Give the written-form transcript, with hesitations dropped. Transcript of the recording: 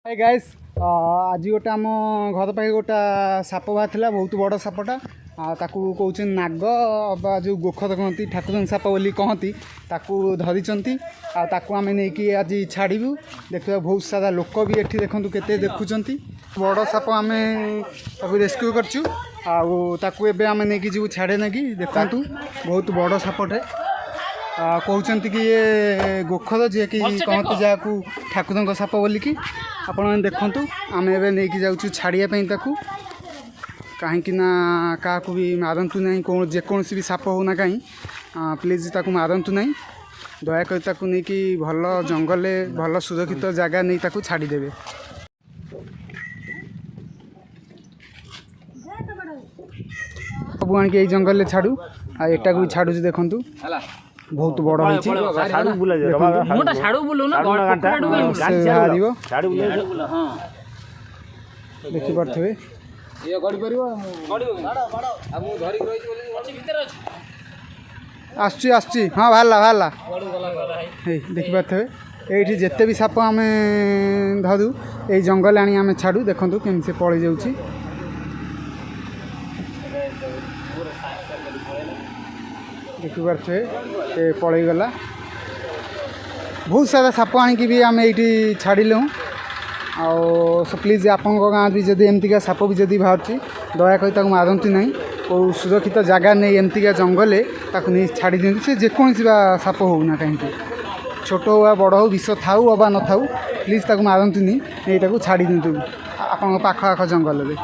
Hi guys आज गोटे आम घर पाखे गोटे साप बाहर बहुत बड़ सापटा ताकू कौन नाग बा जो गोखद कहती ठाकुर साप बोली कहती ताकू धरी आम नहीं आज छाड़ू देखा बहुत सारा लोक भी ये देखूँ केते देखुं बड़ साप आम रेस्क्यू करचु आम नहीं जीव छाड़े ना कि देखु बहुत बड़ सापटे कहते कि ये गोखद जी कि कहते जहाँ ठाकुर साप बोलिकी आपण देखु आम ए नहीं जाऊँ छाड़ियापाई कहीं क्या भी मारतु ना जेकोसी भी साप होना कहीं प्लीज ताकू मारतु ना दयाक नहीं कि भल जंगल भल सुरक्षित जगह नहीं ताकू छाड़देवे। सब आणिक जंगल छाड़ू आटा को भी छाड़ू देखु बहुत बड़ देखी पारे आसुची हाँ बाहरला देखी पारे ये जिते भी साप आम धरू ये जंगल आनी आम छाड़ू देखु केमी से पलि जाऊँगी देखी पारे पलैगला बहुत सारा साप आणिकी भी आम ये छाड़िलु सो प्लीज आप गाँव भी जब एमतीका साप भी जब बाहर दयाक मारतु ना कौ सुरक्षित जगह नहीं एमतीका जंगल नहीं छाड़ी दिखाँ से जेकोसी साप होना कहीं छोट हो बड़ हो विष थाऊ अबा न थाऊ प्लीज मारतु नहीं छाड़ी दिखाँ आप पाख आख जंगल में।